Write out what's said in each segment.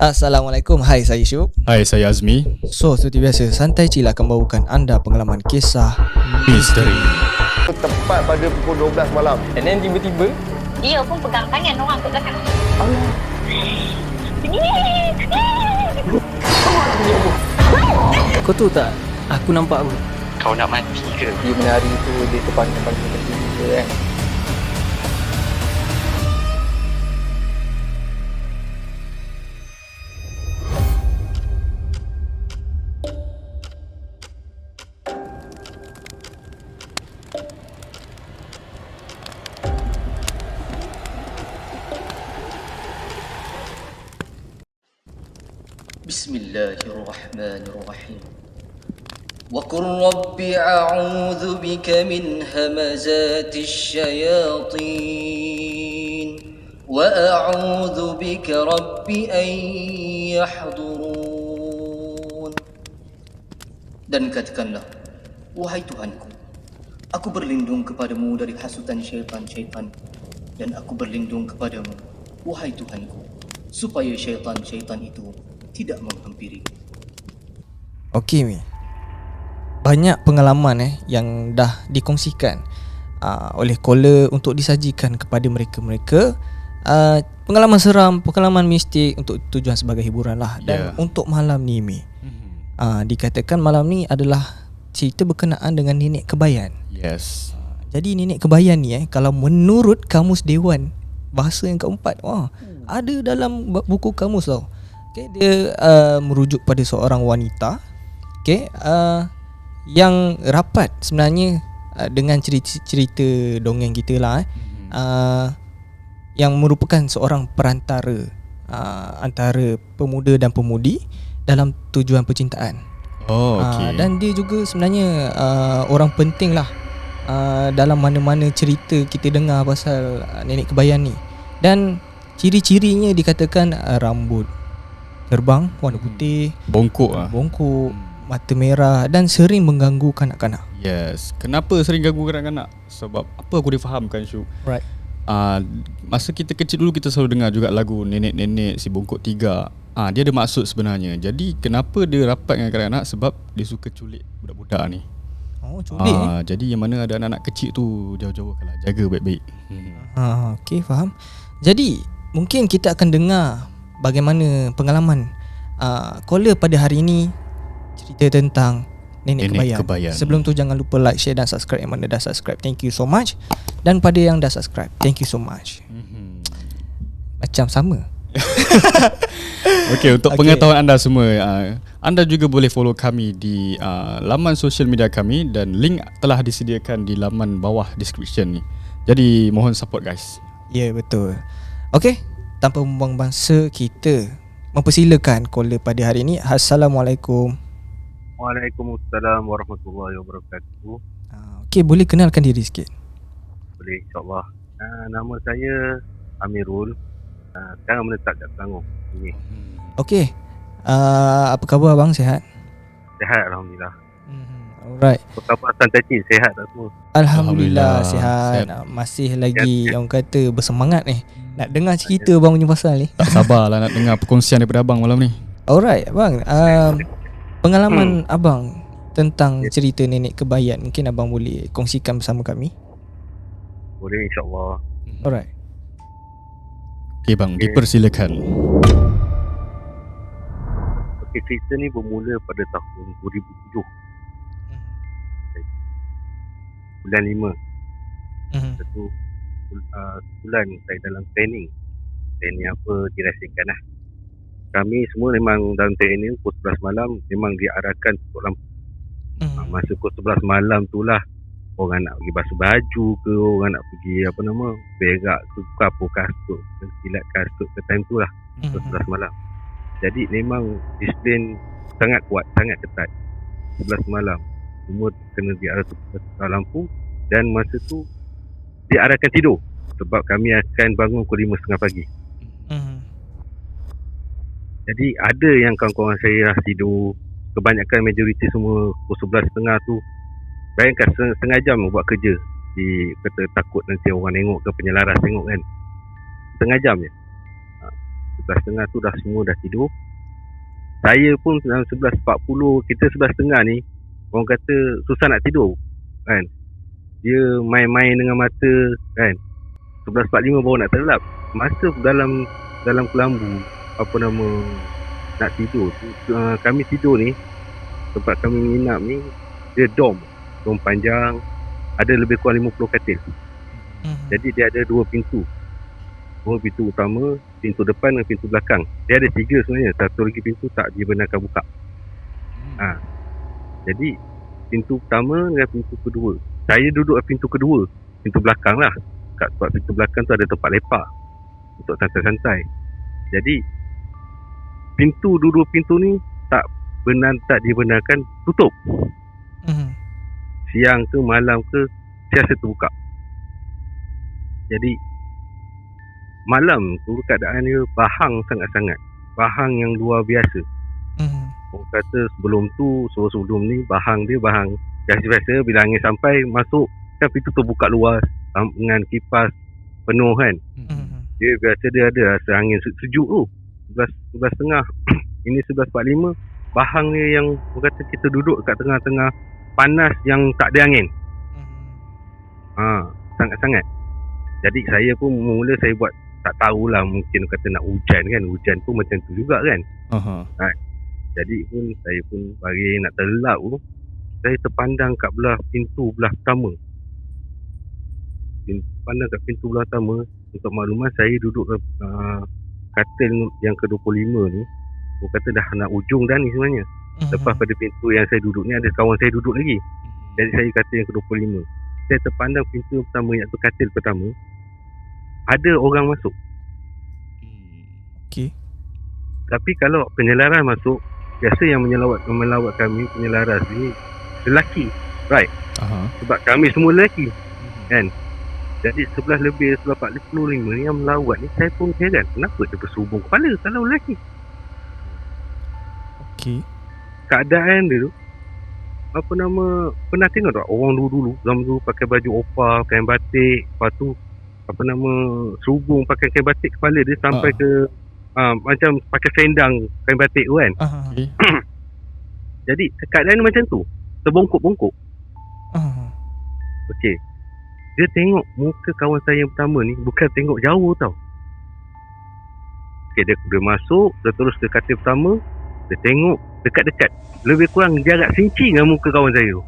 Assalamualaikum, hai saya Syuk. Hai, saya Azmi. So, seperti biasa, Santai Chill akan bawakan anda pengalaman kisah Misteri. Tepat pada pukul 12 malam. And then tiba-tiba Dia pun pegang tangan orang kat belakang. kau tahu tak, aku nampak apa? Kau nak mati ke? Dia menari tu di depan-depan kita kan. Bismillahirrahmanirrahim. Wa qur rabbi a'udzu bika min hamazatis syayatin wa a'udzu bika rabbi an yahdurun. Dan katakanlah, wahai Tuhanku, aku berlindung kepadamu dari hasutan syaitan-syaitan, dan aku berlindung kepadamu, wahai Tuhanku, supaya syaitan-syaitan itu tidak menghampiri. Okey Mi, banyak pengalaman yang dah dikongsikan oleh caller untuk disajikan kepada mereka-mereka. Pengalaman seram, pengalaman mistik untuk tujuan sebagai hiburan lah. Dan untuk malam ni Mi, dikatakan malam ni adalah cerita berkenaan dengan nenek kebayan. Yes. Jadi nenek kebayan ni kalau menurut Kamus Dewan Bahasa yang keempat, ada dalam buku kamus tau. Okay, dia merujuk pada seorang wanita, okay, yang rapat sebenarnya dengan cerita dongeng kita lah, yang merupakan seorang perantara antara pemuda dan pemudi dalam tujuan percintaan. Dan dia juga sebenarnya orang penting lah dalam mana-mana cerita kita dengar pasal nenek kebayan ni. Dan ciri-cirinya dikatakan rambut terbang warna putih, bongkok, mata merah dan sering mengganggu kanak-kanak. Yes. Kenapa sering ganggu kanak-kanak? Sebab apa aku difahamkan, Syuk. Right. Masa kita kecil dulu kita selalu dengar juga lagu Nenek-nenek si Bongkok Tiga. Dia ada maksud sebenarnya. Jadi kenapa dia rapat dengan kanak-kanak? Sebab dia suka culik budak-budak ni. Culik Jadi yang mana ada anak-anak kecil tu, jauh-jauh kalau jaga baik-baik. Okey, faham. Jadi mungkin kita akan dengar bagaimana pengalaman caller pada hari ini cerita tentang nenek kebayan. Sebelum tu jangan lupa like, share dan subscribe. Yang mana dah subscribe, thank you so much. Dan pada yang dah subscribe, thank you so much. Macam sama. Okey, untuk pengetahuan anda semua, anda juga boleh follow kami di laman sosial media kami, dan link telah disediakan di laman bawah description ni. Jadi mohon support guys. Ya, betul. Okey, tanpa membuang masa, kita mempersilakan caller pada hari ini. Assalamualaikum. Waalaikumsalam warahmatullahi wabarakatuh. Okey, boleh kenalkan diri sikit? Boleh, insyaAllah. Nama saya Amirul. Sekarang menetap kat Selangor ini. Okey, apa khabar abang, sihat? Sihat, Alhamdulillah. Alright. Apa khabar Santai Chill? Sihat tak semua? Alhamdulillah sihat. Masih lagi orang kata bersemangat ni nak dengar cerita abang punya pasal ni. Tak sabarlah nak dengar perkongsian daripada abang malam ni. Alright abang, pengalaman abang tentang cerita nenek kebayan, mungkin abang boleh kongsikan bersama kami? Boleh, insyaAllah. Alright. Okey bang, dipersilakan. Okey, cerita ni bermula pada tahun 2007, bulan 5. Satu bulan saya dalam training apa dirahsiakan lah. Kami semua memang dalam training pukul 11 malam memang diarahkan tutup lampu. Masa pukul 11 malam tu lah orang nak pergi basuh baju ke, orang nak pergi berak tu, kapur kasut, silat kasut ke time tu lah, pukul 11 malam. Jadi memang disiplin sangat kuat, sangat ketat. 11 malam semua kena diarah tutup lampu, dan masa tu diarahkan tidur sebab kami akan bangun pukul 5.30 pagi. Jadi ada yang kawan-kawan saya tidur, kebanyakan majoriti semua pukul 11.30 tu. Bayangkan setengah jam buat kerja, kata takut nanti orang tengok ke, penyelaras tengok kan. Setengah jam je. 11.30 tu dah semua dah tidur. Saya pun dalam 11.40, kita 11.30 ni orang kata susah nak tidur kan. Dia main-main dengan mata kan. 11.45 baru nak terlelap. Masa dalam kelambu nak tidur tu, kami tidur ni, tempat kami menginap ni dia dom panjang, ada lebih kurang 50 katil. Jadi dia ada dua pintu utama, pintu depan dan pintu belakang. Dia ada 3 sebenarnya, satu lagi pintu tak dibenarkan buka. Jadi pintu pertama dengan pintu kedua, saya duduk di pintu kedua, pintu belakang lah. Kat pintu belakang tu ada tempat lepak untuk santai-santai. Jadi dua pintu ni tak dibenarkan tutup. Siang ke malam ke biasa terbuka. Jadi malam tu keadaan dia bahang sangat-sangat. Bahang yang luar biasa. Orang kata sebelum ni bahang biasa-biasa. Bila angin sampai masuk kan pintu tu buka luar dengan kipas penuh kan. Dia biasa dia ada rasa angin sejuk tu. 11.30 ini 11.45 bahang dia yang orang kata kita duduk kat tengah-tengah panas yang tak ada angin. Sangat-sangat. Jadi saya pun mula saya buat tak tahulah, mungkin kata nak hujan pun macam tu juga kan. Jadi saya pun bagi nak terlelap tu, saya terpandang kat pintu belah pertama. Pandang kat pintu belah pertama. Untuk makluman, saya duduk katil yang ke-25 ni. Orang kata dah nak ujung dah ni sebenarnya. Lepas pada pintu yang saya duduk ni, ada kawan saya duduk lagi. Jadi saya katil yang ke-25. Saya terpandang pintu pertama, iaitu katil pertama, ada orang masuk. Okey. Tapi kalau penyelaras masuk, biasa yang melawat kami penyelaras ni lelaki, right? Sebab kami semua lelaki, kan? Jadi 11:45 ni yang melawat ni, saya pun heran kenapa dia bersubung kepala kalau lelaki. Okey. Keadaan dia tu pernah tengok tak orang dulu zaman dulu pakai baju opa, kain batik, lepas tu serubung pakai kain batik kepala dia sampai ke macam pakai selendang kain batik tu kan. Jadi keadaan macam tu, terbongkok-bongkok. Okey. Dia tengok muka kawan saya yang pertama ni, bukan tengok jauh tau. Okey, dia masuk, dia terus ke katil pertama, dia tengok dekat-dekat, lebih kurang jarak sinci dengan muka kawan saya tu.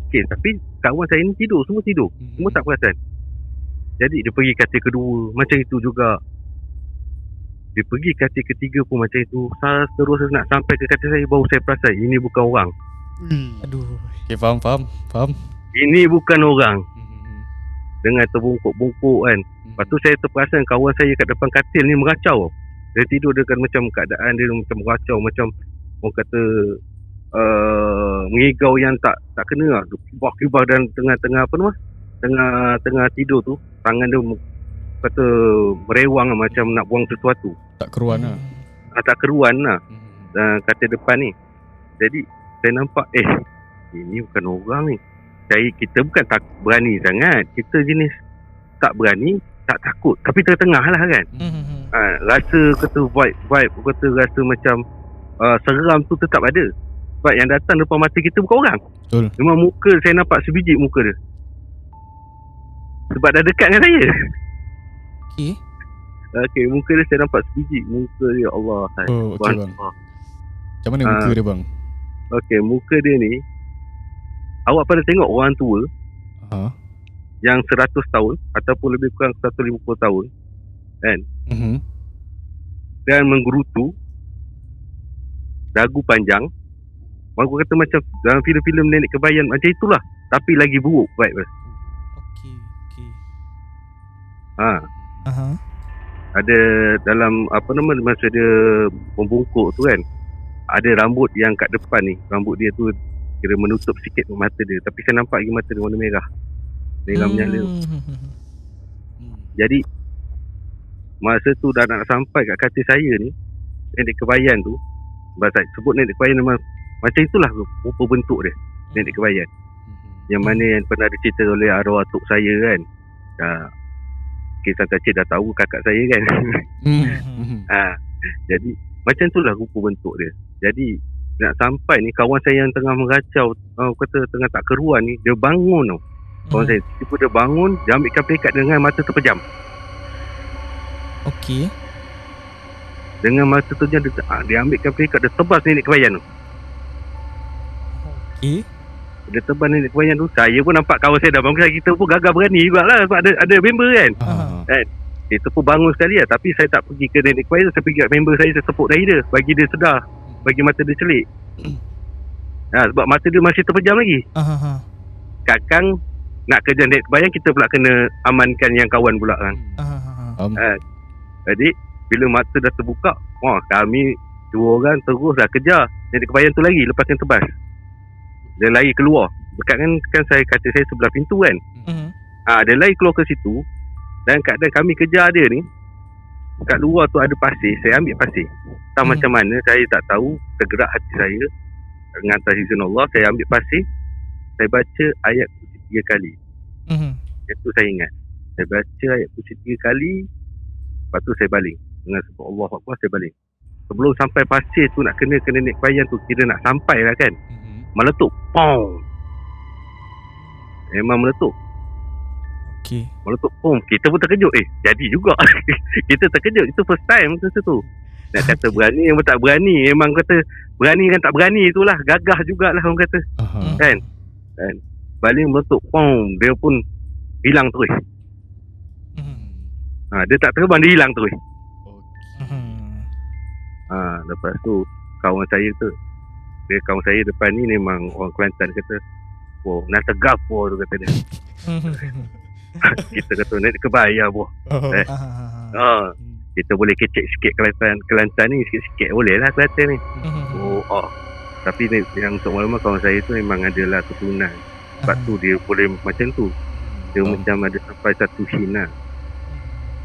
Okey, tapi kawan saya ni tidur, semua tak perasan. Jadi dia pergi katil kedua, macam itu juga. Dia pergi katil ketiga pun macam itu. Terus nak sampai ke katil saya, baru saya perasan ini bukan orang. Aduh. Okay, faham. Ini bukan orang. Dengan terbungkuk-bungkuk kan. Lepas tu saya terperasan kawan saya kat depan katil ni meracau. Dia tidur dengan macam keadaan dia macam meracau, macam orang kata mengigau yang tak kena lah. Kibah dan tengah-tengah tengah tidur tu, tangan dia kata merewang lah, macam nak buang sesuatu. Tak keruan lah. Katil depan ni. Jadi saya nampak ini bukan orang ni. Kita bukan tak berani sangat. Kita jenis tak berani, tak takut, tapi tengah-tengah lah kan. Rasa kata vibe kata rasa macam seram tu tetap ada. Sebab yang datang depan mata kita bukan orang. Betul. Memang muka saya nampak sebiji muka dia. Sebab dah dekat dengan saya. Okey, muka dia saya nampak sebiji. Muka dia, Allah. Okay, bang. Macam mana muka dia bang? Okey, muka dia ni, awak pada tengok orang tua yang 100 tahun ataupun lebih kurang 150 tahun kan, dan menggerutu, dagu panjang, aku kata macam dalam filem-filem nenek kebayan macam itulah, tapi lagi buruk vibe. Ada dalam masa dia membungkuk tu kan, ada rambut yang kat depan ni, rambut dia tu kira menutup sikit mata dia, tapi saya nampak lagi mata dia warna merah menyala. Jadi masa tu dah nak sampai kat katil saya ni, nenek kebayan tu, saya sebut nenek kebayan memang macam itulah rupa bentuk dia, nenek kebayan yang mana yang pernah dicerita oleh arwah atuk saya kan. Kisah kecil dah tahu kakak saya kan. Jadi macam tu lah rupa bentuk dia. Jadi nak sampai ni kawan saya yang tengah meracau, kata tengah tak keruan ni, dia bangun tau. Kawan saya tiba dia bangun, dia ambilkan pelikat dengan mata terpejam. Okey. Dengan mata terpejam dia ambilkan pelikat, dia tebas nenek kebayan tu. Okey. Dia tebas nenek kebayan tu. Saya pun nampak kawan saya dah bangun, kita pun gagah berani jugalah sebab ada member kan. Kan? Kita pun bangun sekali lah. Tapi saya tak pergi ke nenek kebayan, saya pergi kat member saya tepuk dahi dia, bagi dia sedar, bagi mata dia celik. Sebab mata dia masih terpejam lagi. Kakang nak kerja nenek kebayan, kita pula kena amankan yang kawan pula kan. Jadi bila mata dah terbuka, kami dua orang terus dah kejar nenek kebayan tu lagi lepas yang tebas. Dia lari keluar. Dekat kan saya kata saya sebelah pintu kan. Dia lari keluar ke situ. Dan keadaan kami kejar dia ni, kat luar tu ada pasir. Saya ambil pasir. Tak macam mana, saya tak tahu. Tergerak hati saya dengan atas izin Allah. Saya ambil pasir. Saya baca ayat kursi 3 kali. Itu saya ingat. Saya baca ayat kursi 3 kali. Lepas tu saya baling. Dengan sebab Allah Akbar, saya baling. Sebelum sampai pasir tu nak kena nenek kebayan tu, kira nak sampai lah kan. Meletup. Pong. Memang meletup. Okey. Meletup. Pong. Kita pun terkejut. Jadi juga. Kita terkejut. Itu first time masa tu. Nak kata berani memang tak berani. Memang kata berani kan tak berani itulah. Gagah jugalah orang kata. Kan? Baling meletup. Pong. Dia pun hilang terus. Dia tak terbang, dia hilang terus. Lepas tu kawan saya tu, kawan saya depan ni memang orang Kelantan, kata, nak tegap tu kata dia. Kita kata nak kebaya boh. Kita boleh kecek sikit Kelantan ni, sikit-sikit boleh lah Kelantan ni. Tapi ni, yang untuk malam kawan saya tu memang adalah keturunan. Sebab tu dia boleh macam tu. Dia macam ada sampai satu hin lah.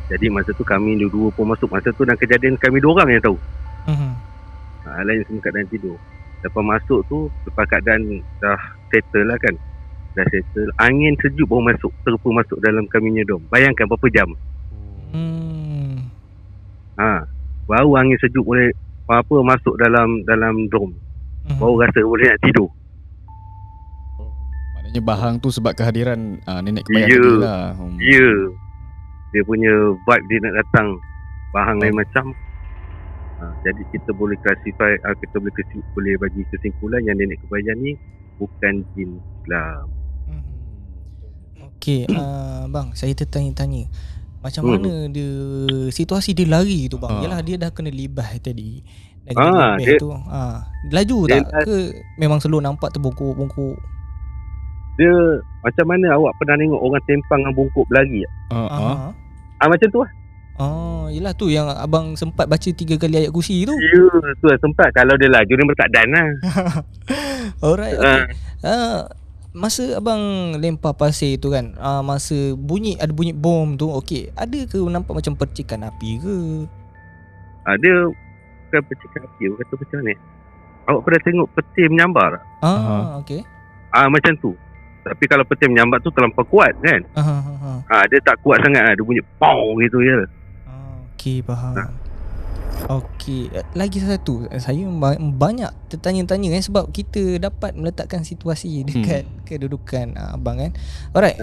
Jadi masa tu kami dua pun masuk. Masa tu dan kejadian kami dua orang yang tahu. Lain semua keadaan tidur. Lepas masuk tu, lepas keadaan dah settle lah kan. Dah settle, angin sejuk baru masuk. Terus masuk dalam kami punya dom. Bayangkan berapa jam. Baru angin sejuk boleh masuk dalam dom. Baru rasa boleh nak tidur. Maknanya bahang tu sebab kehadiran nenek kebayan tadi lah. Ya. Dia punya vibe dia nak datang bahang lain macam. Jadi kita boleh classify, kita boleh bagi kesimpulan yang nenek kebayan ni bukan jin Islam. Okey, bang, saya tertanya-tanya. Macam mana dia situasi dia lari tu bang? Yalah dia dah kena libas tadi. Dah kena libas tu. Laju tak ke memang selalu nampak terbungkuk-bungkuk? Dia macam mana awak pernah tengok orang tempang dengan bungkuk berlari? Macam tu lah. Yelah tu yang abang sempat baca 3 kali ayat kursi tu. Ya, tu lah sempat. Kalau dia laju dia tak dan lah. Alright, okay. Masa abang lempar pasir tu kan, masa ada bunyi bom tu, okey, ada ke nampak macam percikan api ke? Dia bukan percikan api, orang kata macam ni. Awak pernah tengok peti menyambar? Okey. Macam tu. Tapi kalau peti menyambar tu terlampau kuat kan. Dia tak kuat sangat lah. Dia bunyi pow gitu je. Okey, faham. Okey, lagi satu, saya banyak tertanya-tanya kan, sebab kita dapat meletakkan situasi dekat kedudukan abang kan. Alright,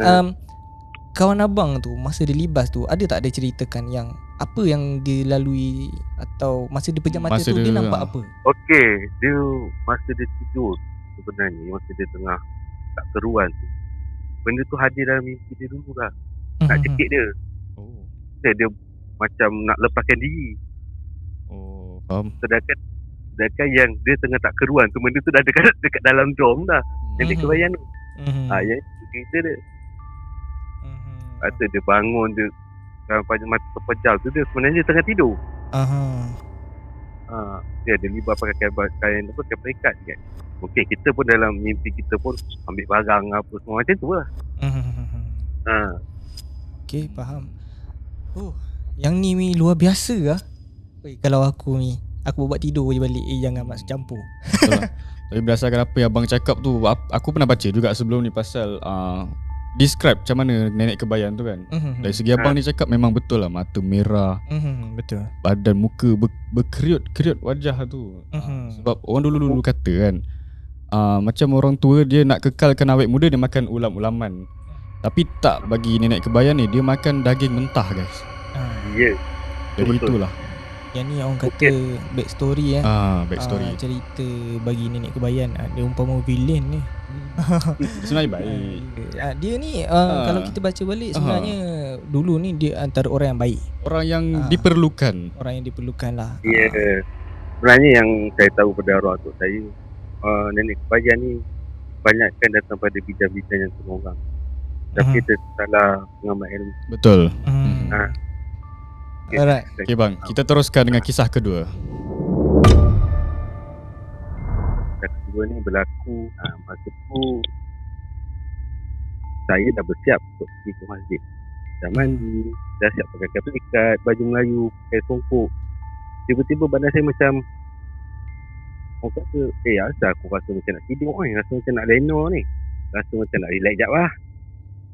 kawan abang tu masa dia libas tu, ada tak dia ceritakan yang apa yang dia lalui atau masa dia pejam mata tu dia nampak apa? Okey, dia masa dia tidur sebenarnya, masa dia tengah tak keruan tu, benda tu hadir dalam mimpi dia dulu lah. Nak cekik dia. Dia macam nak lepaskan diri. Sedangkan yang dia tengah tak keruan tu, benda tu dah dekat dalam dom dah. Nenek kebayan tu. Yang cerita dia. Kata dia bangun, dia dalam mata terpejam tu, dia sebenarnya tengah tidur. Dia ada libat pakai kain perikat kan. Okey, kita pun dalam mimpi kita pun ambil barang apa semua macam tu lah. Okey, faham. Yang ni luar biasa lah. Kalau aku buat tidur je balik, jangan masuk campur. Tapi berdasarkan apa yang abang cakap tu, aku pernah baca juga sebelum ni pasal describe macam mana nenek kebayan tu kan. Dari segi abang ni cakap memang betul lah, mata merah, betul. badan muka berkeriut wajah tu. Sebab orang dulu kata kan, macam orang tua dia nak kekalkan awet muda, dia makan ulam-ulaman. Tapi tak, bagi nenek kebayan ni dia makan daging mentah guys. Ya. Jadi betul. itulah. Yang ni orang kata back story Back story. cerita bagi nenek kebayan. Dia umpama villain ni. Sebenarnya baik. Dia ni kalau kita baca balik sebenarnya dulu ni dia antara orang yang baik, Orang yang diperlukan. orang yang diperlukan lah. Ya. Sebenarnya yang saya tahu pada arwah atuk saya, nenek kebayan ni banyakkan datang pada bidan-bidan yang seorang. Tapi kita salah pengamal ilmu. Betul. Alright. Okay bang, kita teruskan dengan kisah kedua. Kisah kedua ni berlaku masa tu saya dah bersiap untuk pergi ke masjid. Dah mandi, dah siap pakai kaplikat, baju Melayu, pakai songkok. Tiba-tiba badan saya macam, orang kata, asal aku rasa macam nak tidur ni, rasa macam nak lena ni. Rasa macam nak relax jap lah.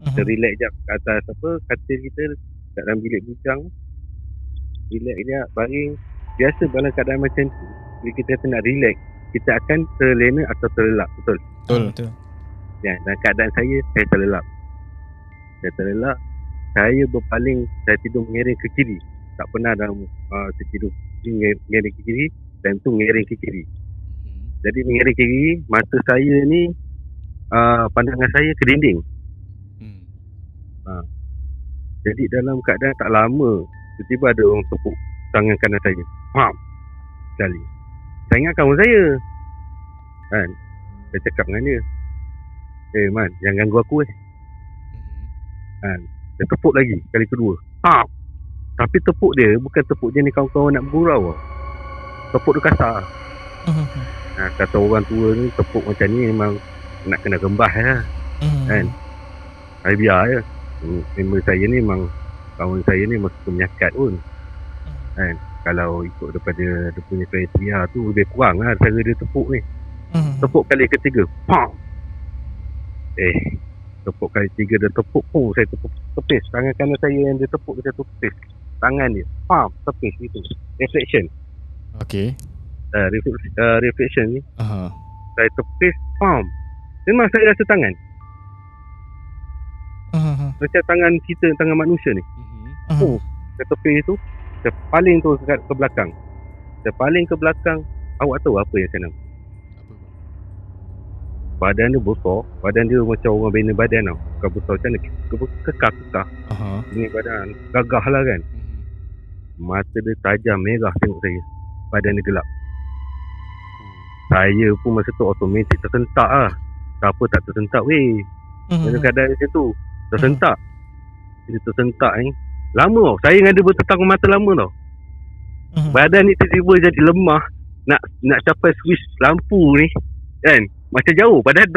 Kita relax jap kat atas katil kita, kat dalam bilik bujang. Relax jap, baring. Biasa dalam keadaan macam tu, bila kita kata nak relax, kita akan terlena atau terlelap. Betul? Betul. Ya, dalam keadaan saya terlelap. Saya terlelap. Saya berpaling, saya tidur mengiring ke kiri. Tak pernah dalam saya tidur mengiring ke kiri, dan tu mengiring ke kiri. Jadi mengiring ke kiri, mata saya ni, pandangan saya ke dinding. Jadi dalam keadaan tak lama, tiba-tiba ada orang tepuk tangan kanan saya. Pam! Sekali. Saya ingat kawan saya. Kan? Saya cakap dengan dia, man, jangan ganggu aku Kan? Dia tepuk lagi, kali kedua. Pam! Tapi tepuk dia bukan tepuk dia ni kawan-kawan nak bergurau. Tepuk dia kasar. Kata orang tua ni, tepuk macam ni memang nak kena gembah kan? Saya biar je. Member saya ni memang, kawan saya ni memang suka menyakat pun kan. Kalau ikut daripada dia punya kriteria tu, lebih kurang lah cara dia tepuk ni. Tepuk kali ketiga, pam! Tepuk kali tiga, dia tepuk pun, saya tepis. Tangan kanan saya yang dia tepuk, dia tepis tangan dia, pam, tepis gitu. Reflection. Okay. Reflection ni, saya tepis, pam. Memang saya rasa tangan macam tangan kita, tangan manusia ni. Saya tepis tu, saya paling tu ke belakang. Saya paling ke belakang. Awak tahu apa yang saya nampak? Badan dia besar. Badan dia macam orang bina badan tau. Bukan besar macam mana, kekar. Ini badan gagah lah kan. Mata dia tajam, merah tengok saya. Badan dia gelap. Saya pun masa tu automatik tersentak lah. Siapa tak tersentak weh. Dalam keadaan macam tu tersentak. Dia tersentak ni lama tau. Saya dengan dia bertetangga mata lama tau. Badan ni tiba-tiba jadi lemah. Nak capai switch lampu ni kan, macam jauh. Padahal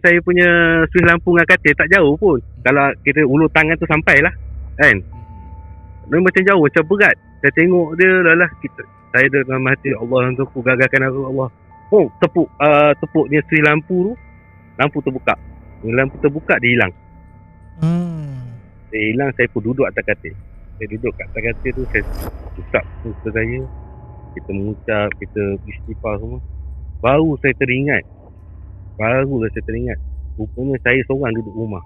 saya punya switch lampu dengan katil tak jauh pun. Kalau kita ulur tangan tu sampai lah kan. Dia macam jauh, macam berat. Saya tengok dia lah. Saya dalam hati, Allah untuk aku gagalkan Allah. Tepuk dia switch lampu tu. Lampu terbuka. Lampu terbuka, dia hilang. Dia hilang. Saya pun duduk atas katil. Saya duduk kat atas katil tu, saya usap muka saya. Kita mengucap, kita istighfar semua. Baru saya teringat. Rupanya saya seorang duduk rumah.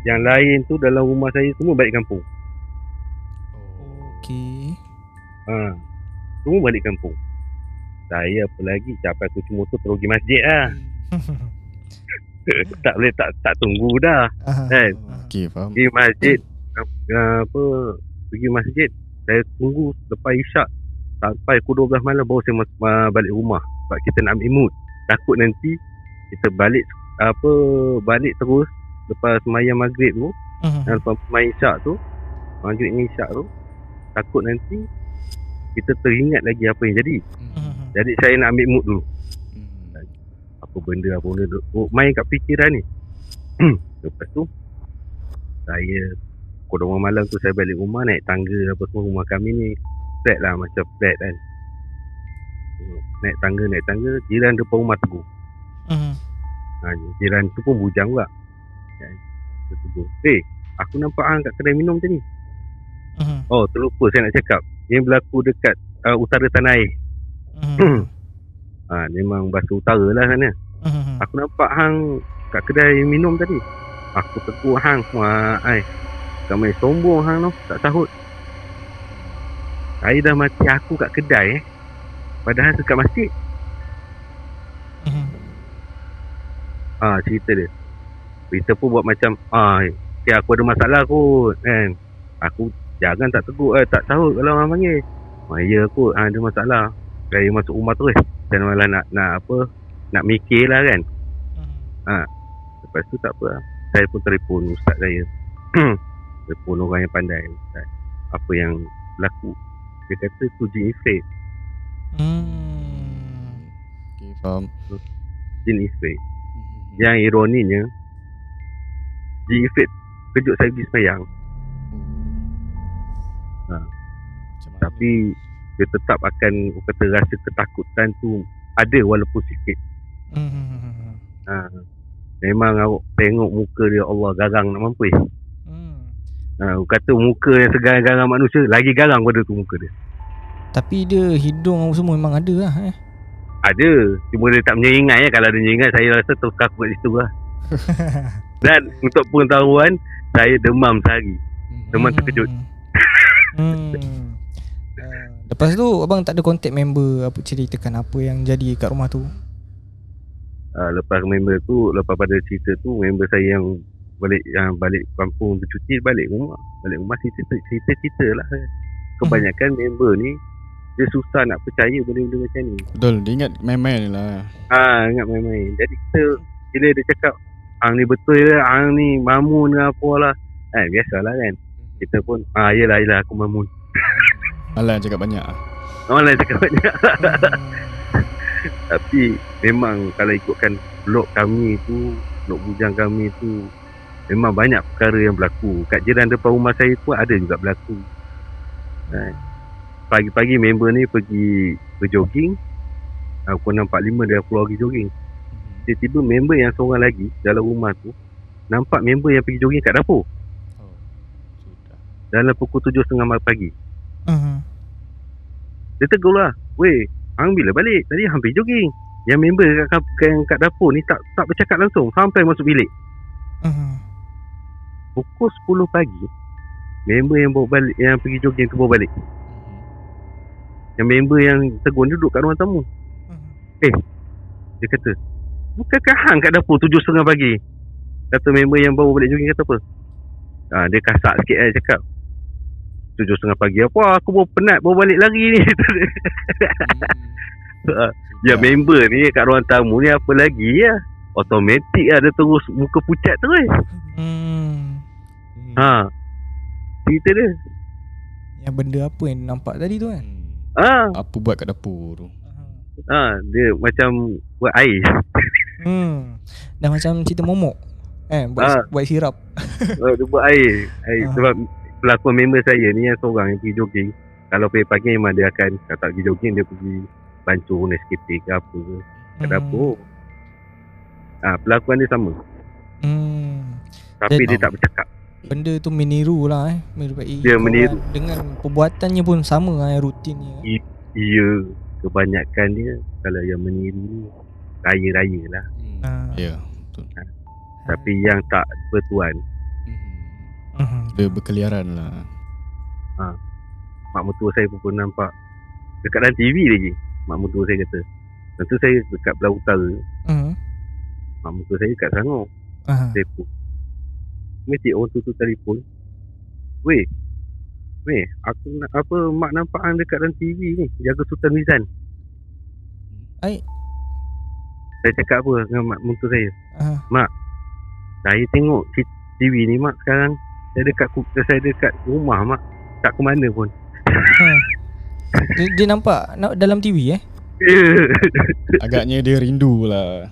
Yang lain tu dalam rumah saya semua balik kampung. Okey. Semua balik kampung. Saya apa lagi, capai kunci motor terus pergi masjid lah. Tak boleh tak tunggu dah kan. Okey, faham. Pergi masjid, pergi masjid. Saya tunggu lepas isyak sampai pukul 12 malam baru saya balik rumah. Sebab kita nak ambil mood. Takut nanti kita balik terus lepas semayang maghrib tu, dan lepas semayang isyak tu, maghrib ni isyak tu, takut nanti kita teringat lagi apa yang jadi. Jadi saya nak ambil mood dulu. Apa benda main kat fikiran ni. Lepas tu saya pukul 2 malam tu saya balik rumah, naik tangga apa semua. Rumah kami ni flat lah, macam flat kan. Naik tangga, jiran depan rumah tegur. Jiran tu pun bujang juga. kan. Dia tegur, aku nampak hang kat kedai minum tadi. Oh, terlupa saya nak cakap. Yang berlaku dekat utara tanah air. Memang bahasa utara lah sana. Aku nampak hang kat kedai minum tadi. Aku tegur hang, tak main sombong hang tu, tak sahut. Saya dah mati aku kat kedai padahal dekat masjid. Cerita dia. Kita pun buat macam aku ada masalah kot kan. Aku jangan tak tegur, tak sahut kalau orang panggil. Ya kot, ada masalah. Saya masuk rumah terus. Dan malah nak mikir lah kan. Lepas tu tak apa. Saya pun telefon ustaz saya. Telefon orang yang pandai. Ustaz, apa yang berlaku? Dia kata tu jin ifrit. Okay, faham. Jin ifrit. Yang ironinya, jin ifrit kejut saya pergi semayang. Tapi dia tetap akan kata rasa ketakutan tu ada walaupun sikit. Memang awak tengok muka dia, Allah, garang nak mampus. Kata muka yang segarang-garang manusia, lagi garang pada tu muka dia. Tapi dia hidung semua memang ada lah Ada, cuma dia tak menyeringai. Kalau dia menyeringai, saya rasa terkaku kat situ lah. Dan untuk pengetahuan, saya demam sehari. Demam terkejut. Lepas tu abang tak ada contact member, apa ceritakan apa yang jadi kat rumah tu? Lepas pada cerita tu, member saya yang balik kampung bercuti, balik rumah cerita lah. Kebanyakan member ni dia susah nak percaya benda-benda macam ni. Betul, dia ingat main-main lah. Ingat main-main. Jadi kita, bila dia cakap hang ni betul lah, hang ni mamun ke apa lah, biasalah kan. Kita pun yelah aku mamun. Alah cakap banyak. Tapi memang kalau ikutkan blok kami tu, blok bujang kami tu, memang banyak perkara yang berlaku. Kat jiran depan rumah saya pun ada juga berlaku. Pagi-pagi member ni pergi berjogging, pukul 6.45 dia keluar pergi jogging. Tiba-tiba member yang seorang lagi dalam rumah tu nampak member yang pergi jogging kat dapur. Dalam pukul 7.30 pagi. Dia tegur lah, weh, hang bila balik? Tadi hang pergi jogging. Yang member kat dapur ni tak bercakap langsung sampai masuk bilik. Pukul 10 pagi, member yang bawa balik, yang pergi jogging tu bawa balik. Yang member yang tegur duduk kat ruang tamu. Dia kata, bukankah hang kat dapur 7.30 pagi? Kata member yang bawa balik jogging kata apa? Dia kasar sikit cakap, 7.30 pagi apa? Aku baru penat, baru balik lari ni. Member ni kat ruang tamu ni apa lagi ya? Automatik lah dia terus muka pucat terus. Cerita dia. Yang benda apa yang nampak tadi tu kan? Apa buat kat dapur tu? Dia macam buat air. Dah macam cerita momok. Buat sirap. Dia buat air. Sebab pelakon member saya ni yang seorang yang pergi jogging, kalau pagi-pagi memang dia akan, kalau tak pergi jogging, dia pergi bancuh Nescafe ke apa ke kat dapur. Pelakuan dia sama. Tapi dia tak bercakap. Benda tu meniru lah dia meniru. Dengan perbuatannya pun sama rutinnya. Iya, kebanyakan dia kalau yang meniru ni raya-raya lah. Ya, betul. Tapi yang tak bertuan, dia berkeliaran lah. mak mertua saya pun nampak dekat dalam TV lagi. Mak mertua saya kata, tentu saya dekat belah utara. Mak mertua saya dekat Selangor. Telefon. Mesti orang tu telefon. Weh, aku nak apa, mak nampak hang dekat dalam TV ni, jaga Sultan Mizan. Saya cakap apa dengan mak mertua saya? Mak, saya tengok TV ni mak sekarang. Saya dekat rumah mak, tak ke mana pun. Dia nampak dalam TV Agaknya dia rindu lah.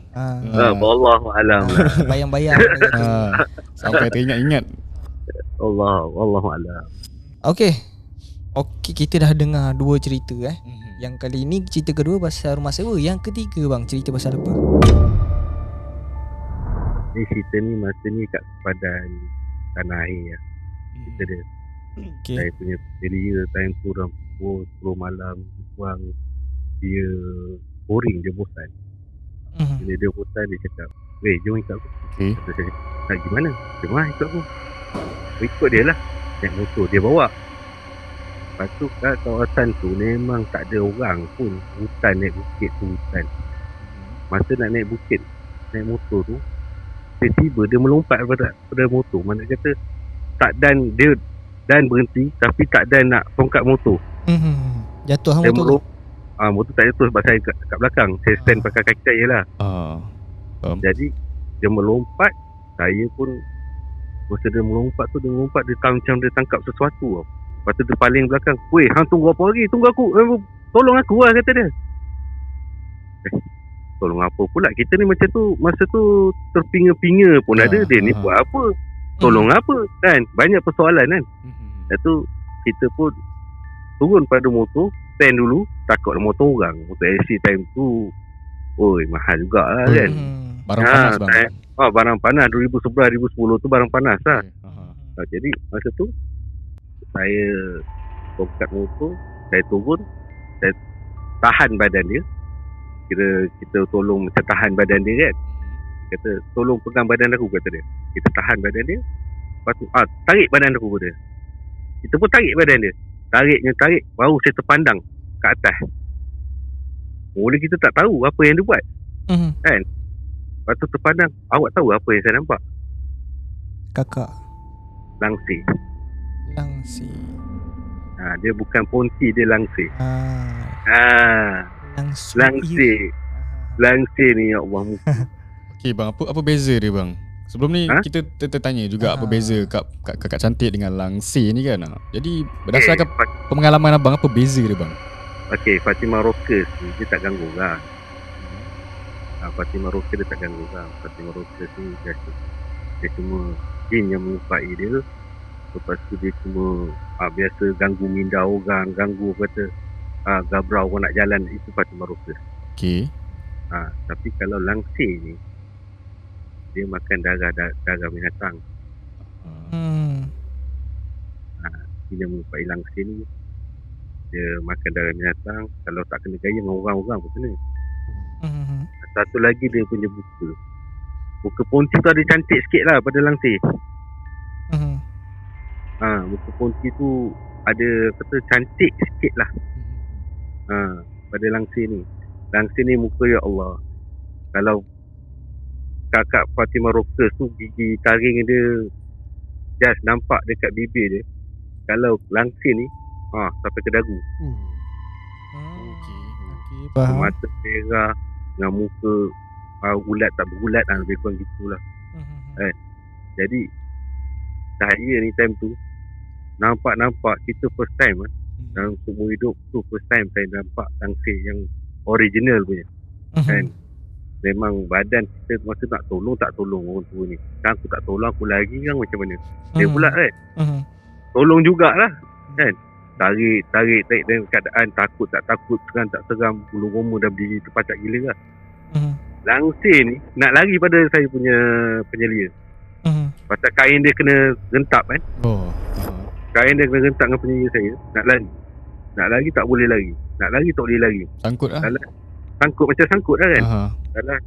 Wallahualam. Bayang-bayang sampai teringat-ingat. Wallahualam. Okey, kita dah dengar dua cerita Yang kali ni cerita kedua pasal rumah sewa. Yang ketiga bang, cerita pasal apa? Ni cerita ni masa ni kat sepadan tanah air lah. Cerita dia. Okay. Saya punya area time tu dalam pukul 10 malam kurang, dia boring, dia bosan. Bila dia bosan dia cakap, "Weh, jom ikut aku." Okay. Kata saya, "Nak pergi mana?" "Jom lah ikut aku." Ikut dia lah. Naik motor dia bawa. Lepas tu kat kawasan tu memang tak ada orang pun. Hutan, naik bukit tu hutan. Masa nak naik bukit, naik motor tu, tiba-tiba dia melompat pada motor. Mana kata tak dan dia dan berhenti tapi tak dan nak tongkat motor. Jatuh hang Dia motor tu. motor tak jatuh sebab saya kat belakang. Saya stand pakai kaki saya lah. Jadi dia melompat, saya pun masa dia melompat dia macam dia tangkap sesuatu tau. Lepas tu dia paling belakang, "Weh, hang tunggu apa lagi? Tunggu aku. Tolong aku lah," kata dia. Tolong apa pula? Kita ni macam tu, masa tu terpinga-pinga pun ada. Dia ni buat apa? Tolong apa? Kan? Banyak persoalan kan? Lepas tu kita pun turun pada motor, stand dulu, takut motor orang. Motor AC time tu, oi, mahal juga lah kan. Barang panas bang. Barang panas 2011, 2010 tu barang panas lah. Jadi masa tu saya tongkat motor, saya turun, saya tahan badan dia. Kira kita tolong macam tahan badan dia kan. Dia kata, "Tolong pegang badan aku," kata dia. Kita tahan badan dia. Lepas tu tarik badan aku, kata dia. Kita pun tarik badan dia. Tarik, baru saya terpandang kat atas. Mula kita tak tahu apa yang dia buat. Kan? Lepas tu terpandang, awak tahu apa yang saya nampak? Kakak Langsir. Langsir. Dia bukan ponti, dia langsir. Langsir. Langsir ni, ya Allah. Okay bang, apa beza dia bang? Sebelum ni kita tertanya juga apa beza kakak cantik dengan langsir ni kan. Jadi berdasarkan pengalaman abang, apa beza dia bang? Okay, Fatimah Rockers ni dia tak ganggu orang. Fatimah Rockers dia tak ganggu orang. Fatimah Rockers ni dia cuma jin yang menyerupai dia. Lepas tu dia cuma biasa ganggu minda orang, ganggu kata gabrau orang nak jalan. Itu Fatimah Rockers. Okay. Tapi kalau langsir ni, dia makan darah binatang. Dia menyerupai langsir ni, dia makan darah binatang. Kalau tak kena gaya dengan orang-orang pun kena. Satu lagi dia punya muka ponti tu ada cantik sikit lah pada langsir. Muka ponti tu ada kata cantik sikit lah. Pada langsir ni. Langsir ni muka, ya Allah. Kalau kakak Fatimah Rockers tu gigi taring dia just nampak dekat bibir dia. Kalau langsir ni sampai ke dagu. Faham. Mata merah dengan muka ulat tak berulat lebih kurang gitulah. Jadi saya ni time tu nampak kita first time dalam seumur hidup tu, first time saya nampak langsir yang original punya. Kan? Memang badan kita masa nak tolong tak tolong orang tua ni. Kan aku tak tolong, aku lari kan macam mana. Dia pula kan tolong jugalah kan. Tarik dengan keadaan takut tak takut, seram tak seram, bulu roma dah berdiri terpacak gila lah. Langsir ni nak lari pada saya punya penyelia. Pasal kain dia kena rentap kan. Kain dia kena rentap dengan penyelia saya. Nak lari tak boleh lari. Nak lari tak boleh lari. Sangkut lah. Sangkut macam sangkut lah kan. Dalam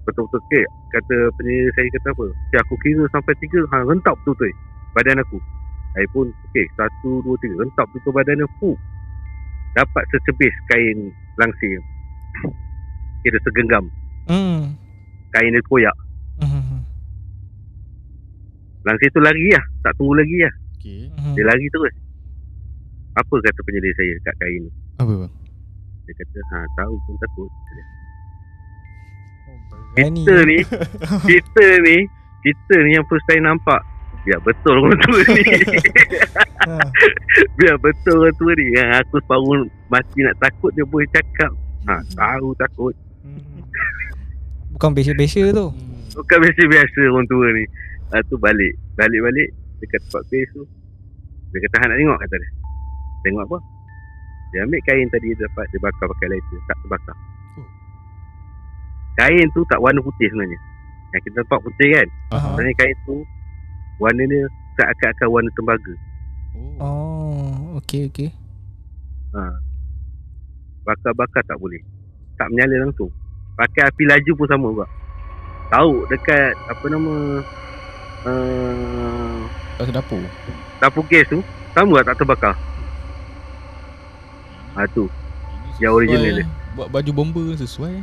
betul-betul okay, kata penyelia saya kata apa, okay, aku kira sampai 3 rentap betul-betul badan aku. Saya pun okay, 1, 2, 3 rentap betul badan aku. Dapat secebis kain langsir. Kira segenggam. Kain dia koyak. Langsir tu lari lah, tak tunggu lagi lah. Dia lari terus. Apa kata penyelia saya kat kain tu? Apa bang? Dia kata tahu pun takut. Kita ni yang first time nampak. Biar betul orang tua ni. Biar betul orang tua ni. Aku separuh mati nak takut, dia boleh cakap tahu takut. Bukan biasa-biasa tu. Bukan biasa-biasa orang tua ni. Tu balik dekat tempat base tu. Dia kata nak tengok, kata dia. Tengok apa? Dia ambil kain tadi dia dapat, dia bakar pakai lighter, tak terbakar. Kain tu tak warna putih sebenarnya. Yang kita nampak putih kan. Sebenarnya kain tu warna dia seakan-akan warna tembaga. Oh, okey. Bakar-bakar tak boleh. Tak menyala langsung. Pakai api laju pun sama juga. Tahu dekat apa nama dapur. Dapur gas tu sama tak terbakar. Tu yang original dia. Buat baju bomber sesuai.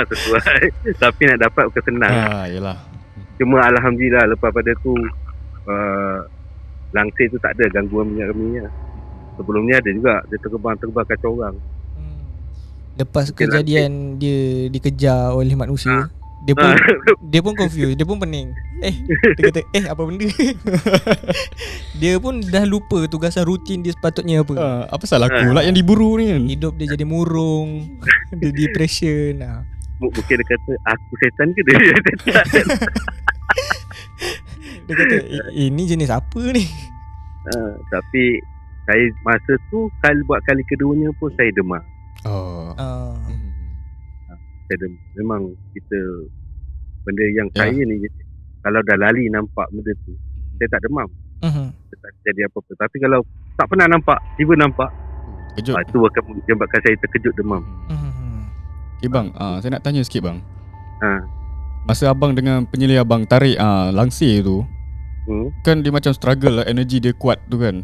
Sesuai. Tapi nak dapat bukan senang. Yalah. Cuma alhamdulillah lepas pada tu langsir tu tak ada gangguan minyak. Sebelumnya ada juga dia terbang kacau orang. Lepas kejadian dia dikejar oleh manusia, dia pun confused, dia pun pening. Dia kata apa benda? Dia pun dah lupa tugasan rutin dia sepatutnya apa. Apa salah aku lah yang diburu ni kan? Hidup dia jadi murung. Dia depression. Mungkin dia kata aku setan ke dia setan. Dia kata ini jenis apa ni? Tapi saya masa tu buat kali keduanya pun saya demam. Memang kita benda yang saya ni kalau dah lali nampak benda tu saya tak demam. Tak jadi apa-apa. Tapi kalau tak pernah nampak, tiba nampak, kejut. Itu akan menyebabkan saya terkejut demam. Okay bang, saya nak tanya sikit bang. Masa abang dengan penyelidik abang tarik langsir tu, kan dia macam struggle lah, energi dia kuat tu kan.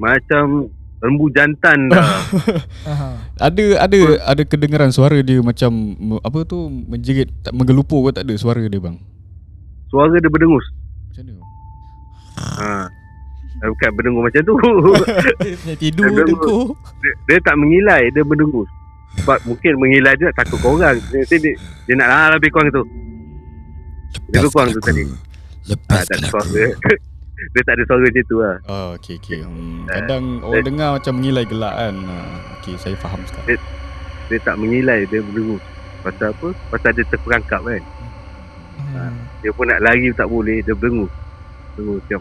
Macam rembu jantan dah. Ada kedengaran suara dia macam apa tu, menjerit, menggelupur ke tak ada suara dia bang? Suara dia berdengus. Macam mana? Bukan berdengus macam tu. Tidur dengus. Dia tak mengilai, dia berdengus. Sebab mungkin mengilai dia takut korang. Dia nak lebih kurang tu. Lebih kurang tu tadi. Tak ada suara. Dia tak ada suara macam tu lah. Okay. Kadang orang dengar macam mengilai gelak kan. Okay, saya faham sekarang. Dia tak mengilai, dia berdengus. Pasal apa? Pasal dia terperangkap kan. Dia pun nak lari tak boleh, dia berdengus. Berdengus macam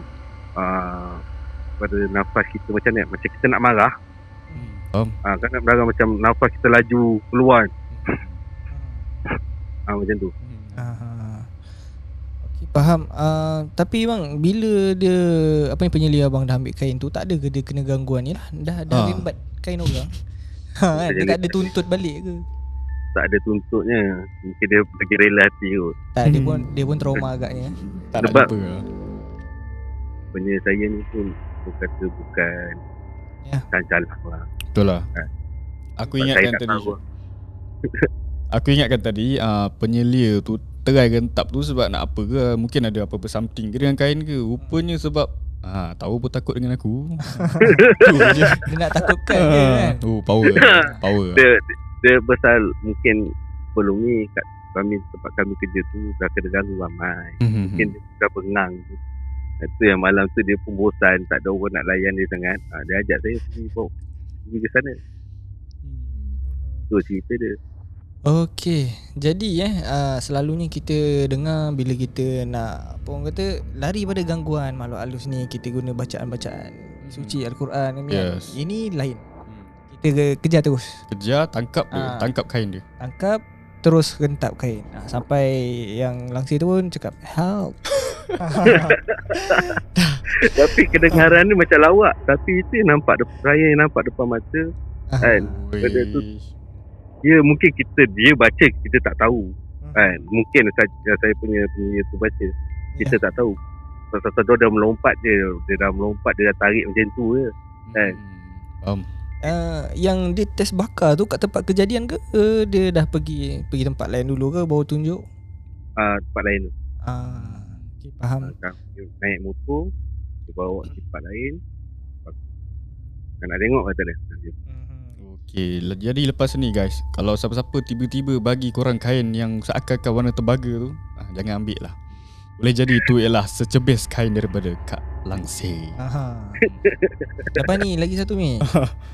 pada nafas kita macam ni, macam kita nak marah. Kan nak marah macam nafas kita laju keluar. Macam tu. Okay, faham. Tapi bang, bila dia penyelidik abang dah ambil kain tu, tak ada ke dia kena gangguan ni lah? Dah rembat kain orang. Dia tak ada tuntut balik ke? Tak ada tuntutnya. Mungkin dia bagi rela hati kot. Tak, dia pun trauma agaknya. Tak sebab nak lupa. Benda saya ni pun kata bukan calah lah. Betul lah. Aku ingatkan tadi penyelia tu terai rentap tu sebab nak apa ke? Mungkin ada apa-apa something ke dengan kain ke? Rupanya sebab tahu pun takut dengan aku. Dia nak takutkan dia kan. Power. Dia besar mungkin sebelum ni kat tempat kami kerja tu dah kena ganggu ramai. Mungkin dia dah bengang tu. Itu yang malam tu dia pun bosan, tak ada orang nak layan dia sangat. Dia ajak saya pergi ke sana. Tu cerita dia. Okey, jadi selalunya kita dengar bila kita nak apa orang kata lari pada gangguan makhluk halus ni, kita guna bacaan-bacaan suci Al-Quran ni. Yes. Ini lain. Kita kejar terus. Tangkap kain dia. Tangkap terus rentap kain. Sampai yang langsir tu pun cakap help. Tapi kedengaran ni macam lawak, tapi itu nampak saya nampak depan mata kan. Benda tu dia mungkin dia baca kita tak tahu kan. Mungkin saya punya tu baca kita tak tahu. Pasal dia dah melompat dia dah tarik macam tu je kan. Yang dia test bakar tu kat tempat kejadian ke dia dah pergi tempat lain dulu ke baru tunjuk? Tempat lain tu. Okay, faham. Naik motor dia bawa ke tempat lain. Nak tengok kata dia. Okay, jadi lepas ni guys, kalau siapa-siapa tiba-tiba bagi korang kain yang seakan-akan warna tembaga tu, jangan ambil lah. Boleh jadi itu ialah secebis kain daripada Kak Langsir. Lepas ni lagi satu ni.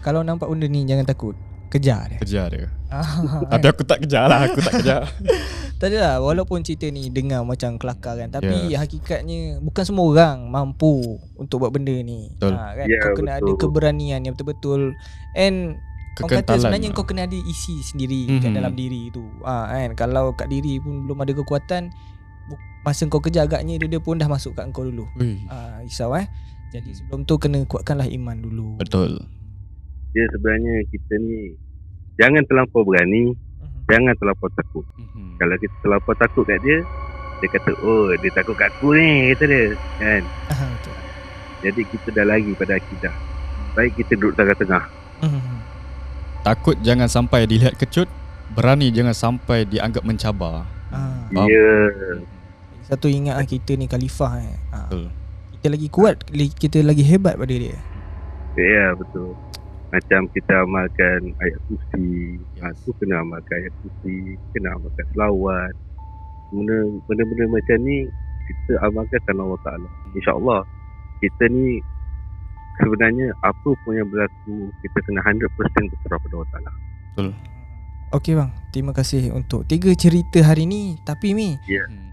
Kalau nampak benda ni jangan takut, kejar dia. Tapi aku tak kejar lah. Tak adalah, walaupun cerita ni dengar macam kelakar kan, tapi hakikatnya bukan semua orang mampu untuk buat benda ni. Kan? Kau kena ada keberanian yang betul-betul. And Orang kata sebenarnya kau kena ada isi sendiri kat dalam diri tu. Kan kalau kat diri pun belum ada kekuatan, masa kau kerja agaknya dia pun dah masuk kat kau dulu. Risau Jadi sebelum tu kena kuatkanlah iman dulu. Betul. Dia sebenarnya kita ni jangan terlampau berani, jangan terlampau takut. Kalau kita terlampau takut kat dia kata dia takut kat aku ni, kata dia kan. Betul. Jadi kita dah lari pada akidah. Baik kita duduk tengah-tengah. Takut jangan sampai dilihat kecut, berani jangan sampai dianggap mencabar. Ya. Satu ingat kita ni khalifah Betul. Kita lagi kuat, kita lagi hebat pada dia. Ya, betul. Macam kita amalkan ayat kursi, tu kena amalkan ayat kursi, kena amalkan selawat. Benda-benda macam ni kita amalkan kerana Allah Ta'ala. InsyaAllah kita ni sebenarnya apa pun yang berlaku, kita kena 100% berserah pada Allah Ta'ala. Betul. Okey bang, terima kasih untuk 3 cerita hari ni. Tapi Mi,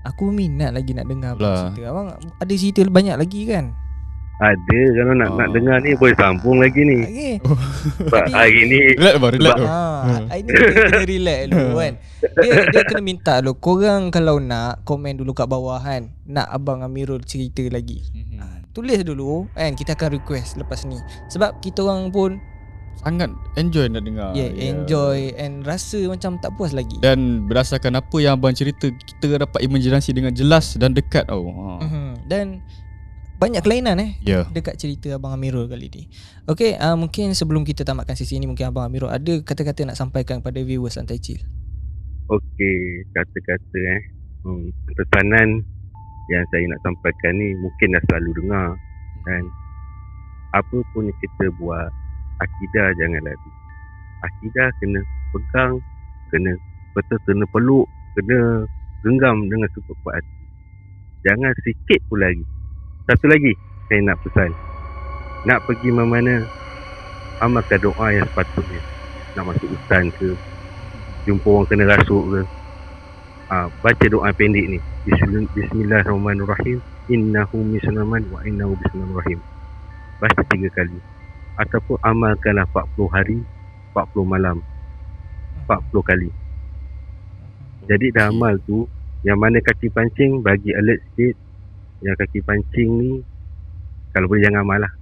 aku minat lagi nak dengar cerita. Abang ada cerita banyak lagi kan? Ada, kalau nak dengar ni boleh sambung lagi ni. Sebab hari ni relax hari ni kita kena relax dulu kan. Dia kena minta dulu. Korang kalau nak komen dulu kat bawah kan, nak Abang Amirul cerita lagi. Tulis dulu kan, kita akan request lepas ni. Sebab kita orang pun sangat enjoy nak dengar. Enjoy and rasa macam tak puas lagi. Dan berdasarkan apa yang abang cerita, kita dapat imajinasi dengan jelas dan dekat Dan banyak kelainan dekat cerita Abang Amirul kali ni. Okey, mungkin sebelum kita tamatkan sesi ni, mungkin Abang Amirul ada kata-kata nak sampaikan pada viewers Santai Chill. Okey, kata-kata pesanan yang saya nak sampaikan ni mungkin dah selalu dengar kan. Apa pun yang kita buat, akidah jangan lari. Akidah kena pegang, kena peluk, kena genggam dengan sekuat hati. Jangan sikit pun lari. Satu lagi saya nak pesan, nak pergi mana-mana, amalkan doa yang sepatutnya. Nak masuk hutan ke, jumpa orang kena rasuk ke, baca doa pendek ni, Bismillahirrahmanirrahim, innahu bismillahirrahmanirrahim wa innahu bismillahirrahim. Baca 3 kali. Ataupun amalkanlah 40 hari 40 malam 40 kali. Jadi dah amal tu, yang mana kaki pancing bagi alert sikit. Yang kaki pancing ni kalau boleh jangan amal lah.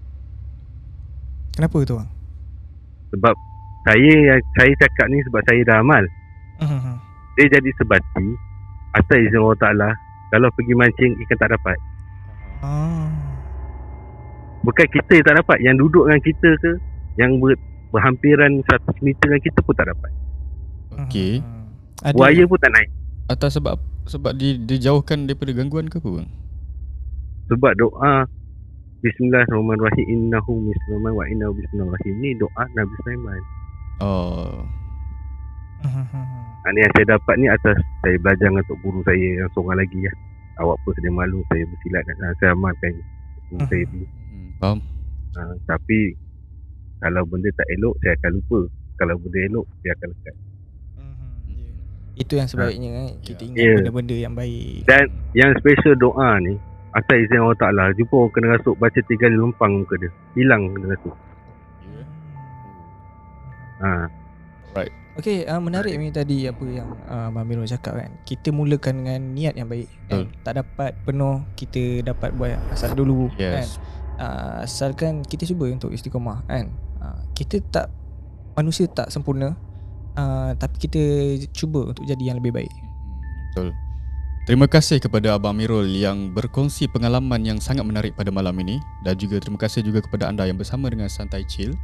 Kenapa tu bang? Sebab saya cakap ni sebab saya dah amal. Dia jadi sebati atas izin Allah Ta'ala. Kalau pergi mancing ikan tak dapat. Bukan kita yang tak dapat, yang duduk dengan kita ke, yang berhampiran 100 meter dengan kita pun tak dapat. Okey. Buaya pun tak naik. Atas sebab dijauhkan daripada gangguan ke apa bang? Sebab doa Bismillahirrahmanirrahim, innahu bismillahirrahmanirrahim wa innahu bismillahirrahim ni doa Nabi Sulaiman. Ini yang saya dapat ni atas saya belajar dengan tok guru saya yang seorang lagi ya. Awak pun sedia malu saya bersilat dan saya amalkan guru saya ni. Faham. Tapi kalau benda tak elok saya akan lupa. Kalau benda elok saya akan lekat. Itu yang sebaiknya kita ingat benda-benda yang baik. Dan yang special doa ni atas izin Allah Ta'ala, jumpa orang kena rasuk, baca 3 kali lempang muka dia, hilang kena rasuk. Right. Okey, menarik ni tadi apa yang Abang Amirul cakap kan. Kita mulakan dengan niat yang baik kan? Tak dapat penuh, kita dapat buat asal dulu kan. Asalkan kita cuba untuk istiqamah kan. Manusia tak sempurna, tapi kita cuba untuk jadi yang lebih baik. Betul. Terima kasih kepada Abang Amirul yang berkongsi pengalaman yang sangat menarik pada malam ini. Dan juga terima kasih juga kepada anda yang bersama dengan Santai Chill.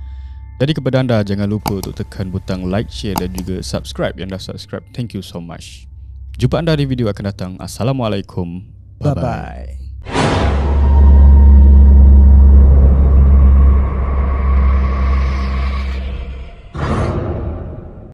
Jadi kepada anda, jangan lupa untuk tekan butang like, share dan juga subscribe. Yang dah subscribe, thank you so much. Jumpa anda di video akan datang. Assalamualaikum. Bye-bye.